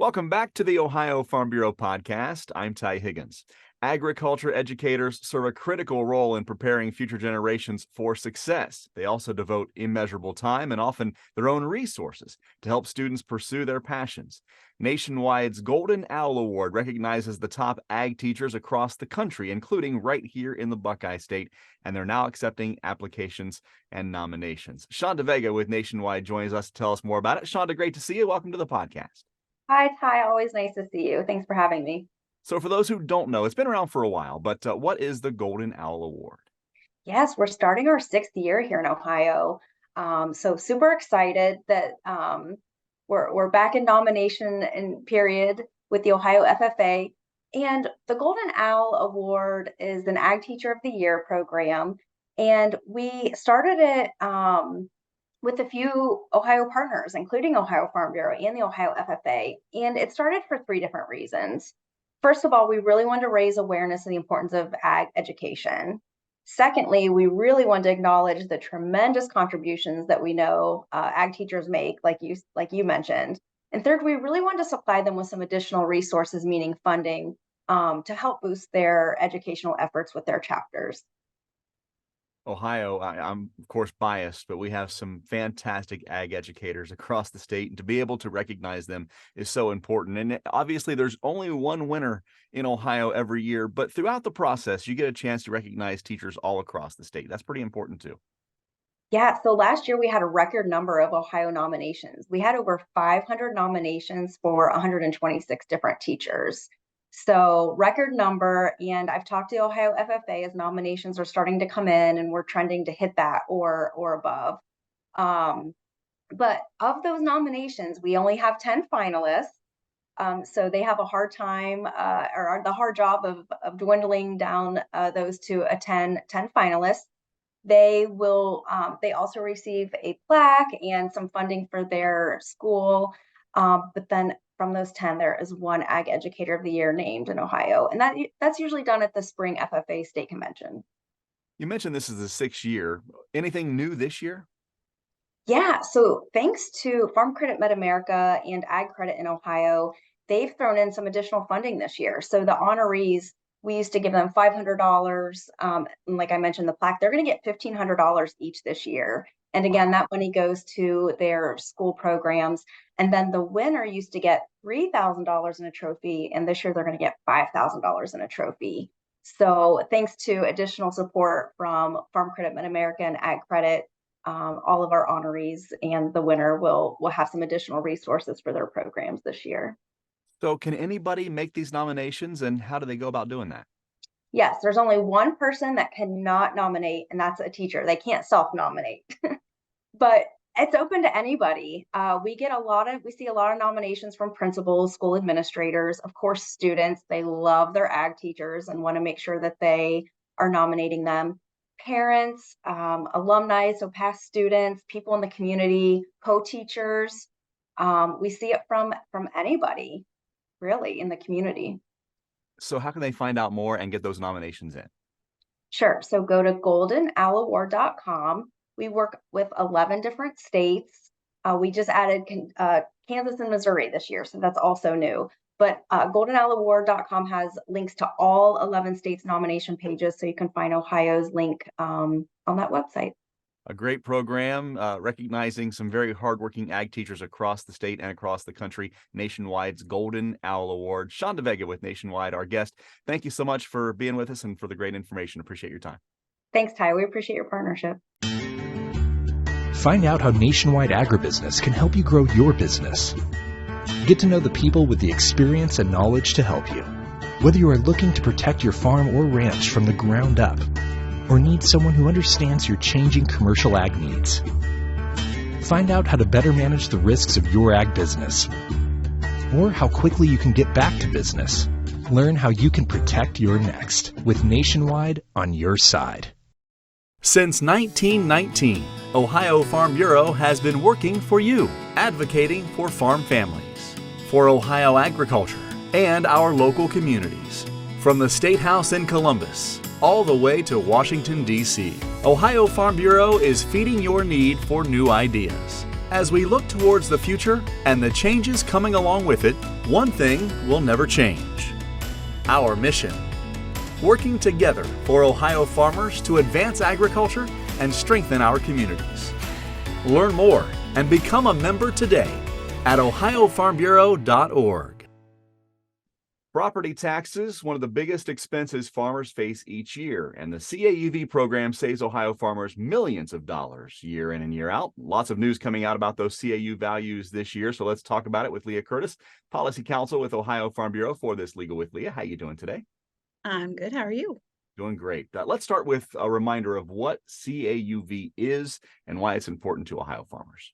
Welcome back to the Ohio Farm Bureau podcast. I'm Ty Higgins. Agriculture educators serve a critical role in preparing future generations for success. They also devote immeasurable time and often their own resources to help students pursue their passions. Nationwide's Golden Owl Award recognizes the top ag teachers across the country, including right here in the Buckeye State, and they're now accepting applications and nominations. Shonda Vega with Nationwide joins us to tell us more about it. Shonda, great to see you. Welcome to the podcast. Hi, Ty. Always nice to see you. Thanks for having me. So for those who don't know, it's been around for a while, but what is the Golden Owl Award? Yes, we're starting our 6th year here in Ohio. So super excited that we're back in nomination and period with the Ohio FFA. And the Golden Owl Award is an Ag Teacher of the Year program. And we started it with a few Ohio partners, including Ohio Farm Bureau and the Ohio FFA. And it started for 3 different reasons. First of all, we really wanted to raise awareness of the importance of ag education. Secondly, we really wanted to acknowledge the tremendous contributions that we know ag teachers make, like you mentioned. And third, we really wanted to supply them with some additional resources, meaning funding, to help boost their educational efforts with their chapters. Ohio, I'm of course biased, but we have some fantastic ag educators across the state, and to be able to recognize them is so important. And obviously there's only one winner in Ohio every year, but throughout the process, you get a chance to recognize teachers all across the state. That's pretty important too. Yeah, so last year we had a record number of Ohio nominations. We had over 500 nominations for 126 different teachers. So record number, and I've talked to Ohio FFA as nominations are starting to come in and we're trending to hit that or above. But of those nominations, we only have 10 finalists. So they have a hard time or the hard job of dwindling down those to a 10 finalists. They will, they also receive a plaque and some funding for their school. But then from those 10, there is one Ag Educator of the Year named in Ohio. And that's usually done at the Spring FFA State Convention. You mentioned this is the 6th year. Anything new this year? Yeah, so thanks to Credit Mid-America and AgCredit in Ohio, they've thrown in some additional funding this year. So the honorees, we used to give them $500. And like I mentioned, the plaque, they're going to get $1,500 each this year. And again, that money goes to their school programs. And then the winner used to get $3,000 in a trophy, and this year they're going to get $5,000 in a trophy. So thanks to additional support from Farm Credit Mid-America and AgCredit, all of our honorees and the winner will have some additional resources for their programs this year. So can anybody make these nominations, and how do they go about doing that? Yes, there's only one person that cannot nominate, and that's a teacher. They can't self-nominate. But it's open to anybody. We see a lot of nominations from principals, school administrators, of course, students. They love their ag teachers and want to make sure that they are nominating them. Parents, alumni, so past students, people in the community, co-teachers. We see it from anybody, really, in the community. So how can they find out more and get those nominations in? Sure. So go to goldenowlaward.com. We work with 11 different states. We just added Kansas and Missouri this year, so that's also new. But goldenowlaward.com has links to all 11 states' nomination pages, so you can find Ohio's link on that website. A great program recognizing some very hardworking ag teachers across the state and across the country. Nationwide's Golden Owl Award. Shonda Vega with Nationwide, our guest. Thank you so much for being with us and for the great information. Appreciate your time. Thanks, Ty. We appreciate your partnership. Find out how Nationwide Agribusiness can help you grow your business. Get to know the people with the experience and knowledge to help you. Whether you are looking to protect your farm or ranch from the ground up, or need someone who understands your changing commercial ag needs. Find out how to better manage the risks of your ag business, or how quickly you can get back to business. Learn how you can protect your next with Nationwide on your side. Since 1919, Ohio Farm Bureau has been working for you, advocating for farm families, for Ohio agriculture, and our local communities. From the State House in Columbus, all the way to Washington, D.C., Ohio Farm Bureau is feeding your need for new ideas, As we look towards the future and the changes coming along with it, one thing will never change: our mission. Working together for Ohio farmers to advance agriculture and strengthen our communities. Learn more and become a member today at ohiofarmbureau.org. Property taxes, one of the biggest expenses farmers face each year, and the CAUV program saves Ohio farmers millions of dollars year in and year out. Lots of news coming out about those CAU values this year, so let's talk about it with Leah Curtis, Policy Counsel with Ohio Farm Bureau for this Legal with Leah. How you doing today? I'm good. How are you? Doing great. Let's start with a reminder of what CAUV is and why it's important to Ohio farmers.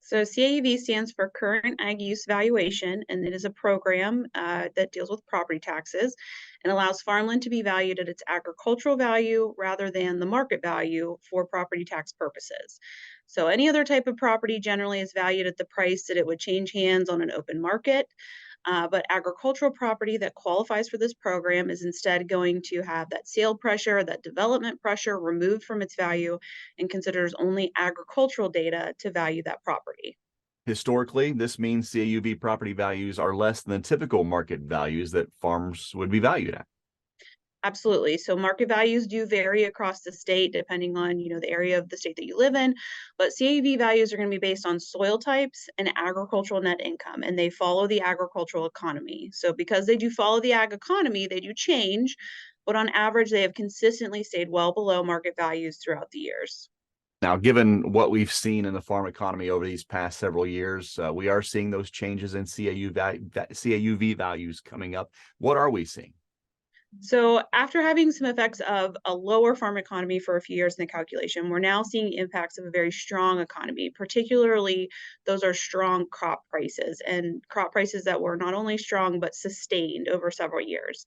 So CAUV stands for Current Ag Use Valuation, and it is a program that deals with property taxes and allows farmland to be valued at its agricultural value rather than the market value for property tax purposes. So any other type of property generally is valued at the price that it would change hands on an open market. But agricultural property that qualifies for this program is instead going to have that sale pressure, that development pressure removed from its value, and considers only agricultural data to value that property. Historically, this means CAUV property values are less than typical market values that farms would be valued at. Absolutely. So market values do vary across the state depending on, the area of the state that you live in, but CAUV values are going to be based on soil types and agricultural net income, and they follow the agricultural economy. So because they do follow the ag economy, they do change, but on average, they have consistently stayed well below market values throughout the years. Now, given what we've seen in the farm economy over these past several years, we are seeing those changes in CAUV values coming up. What are we seeing? So after having some effects of a lower farm economy for a few years in the calculation, we're now seeing impacts of a very strong economy. Particularly, those are strong crop prices, and crop prices that were not only strong, but sustained over several years.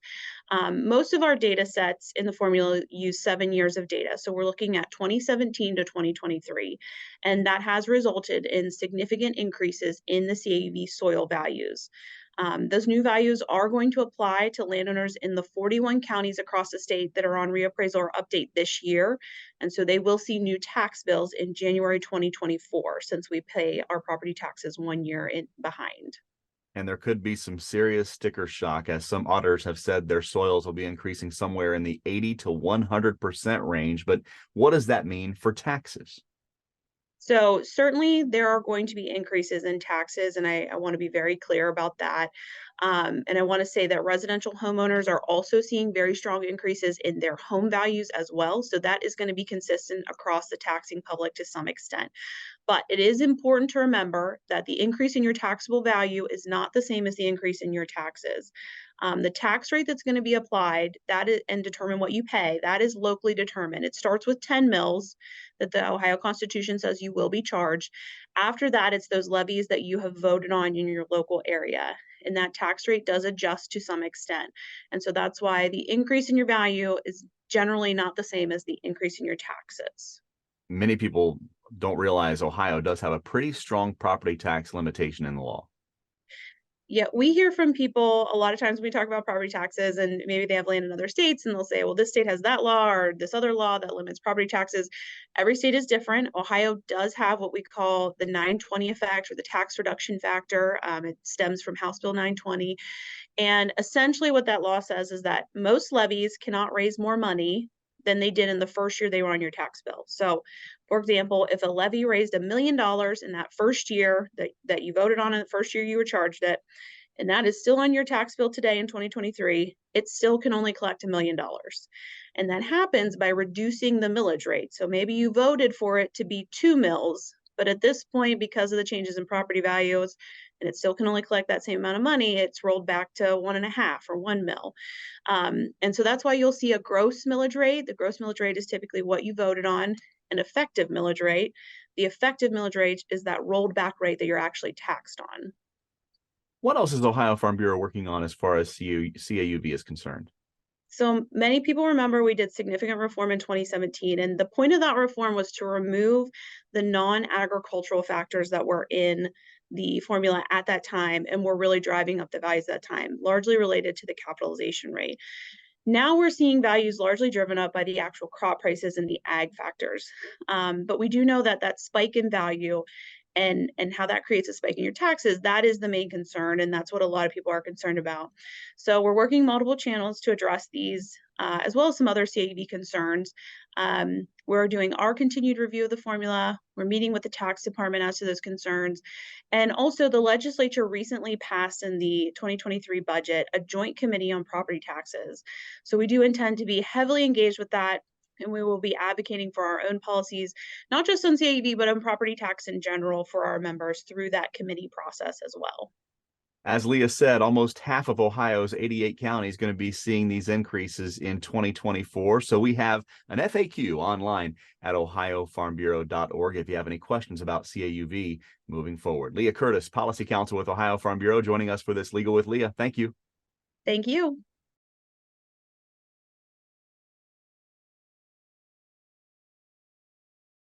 Most of our data sets in the formula use 7 years of data. So we're looking at 2017 to 2023, and that has resulted in significant increases in the CAUV soil values. Those new values are going to apply to landowners in the 41 counties across the state that are on reappraisal or update this year. And so they will see new tax bills in January 2024, since we pay our property taxes 1 year behind. And there could be some serious sticker shock, as some auditors have said their soils will be increasing somewhere in the 80 to 100% range. But what does that mean for taxes? So certainly there are going to be increases in taxes, and I want to be very clear about that. And I want to say that residential homeowners are also seeing very strong increases in their home values as well. So that is going to be consistent across the taxing public to some extent. But it is important to remember that the increase in your taxable value is not the same as the increase in your taxes. The tax rate that's going to be applied and determine what you pay, that is locally determined. It starts with 10 mills that the Ohio Constitution says you will be charged. After that, it's those levies that you have voted on in your local area. And that tax rate does adjust to some extent. And so that's why the increase in your value is generally not the same as the increase in your taxes. Many people don't realize Ohio does have a pretty strong property tax limitation in the law. Yeah, we hear from people a lot of times when we talk about property taxes, and maybe they have land in other states and they'll say, well, this state has that law or this other law that limits property taxes. Every state is different. Ohio does have what we call the 920 effect, or the tax reduction factor. It stems from House Bill 920. And essentially what that law says is that most levies cannot raise more money than they did in the first year they were on your tax bill. So, for example, if a levy raised $1 million in that first year that you voted on in the first year you were charged it, and that is still on your tax bill today in 2023, it still can only collect $1 million. And that happens by reducing the millage rate. So maybe you voted for it to be 2 mills, but at this point, because of the changes in property values, and it still can only collect that same amount of money, it's rolled back to 1.5 or 1 mil. And so that's why you'll see a gross millage rate. The gross millage rate is typically what you voted on. An effective millage rate. The effective millage rate is that rolled back rate that you're actually taxed on. What else is Ohio Farm Bureau working on as far as CAUV is concerned? So many people remember we did significant reform in 2017, and the point of that reform was to remove the non-agricultural factors that were in the formula at that time and were really driving up the values at that time, largely related to the capitalization rate. Now we're seeing values largely driven up by the actual crop prices and the ag factors. But we do know that that spike in value and how that creates a spike in your taxes, that is the main concern. And that's what a lot of people are concerned about. So we're working multiple channels to address these, as well as some other CAUV concerns. We're doing our continued review of the formula. We're meeting with the tax department as to those concerns. And also the legislature recently passed in the 2023 budget, a joint committee on property taxes. So we do intend to be heavily engaged with that. And we will be advocating for our own policies, not just on CAUV, but on property tax in general for our members through that committee process as well. As Leah said, almost half of Ohio's 88 counties is going to be seeing these increases in 2024. So we have an FAQ online at ohiofarmbureau.org if you have any questions about CAUV moving forward. Leah Curtis, Policy Counsel with Ohio Farm Bureau, joining us for this Legal with Leah. Thank you. Thank you.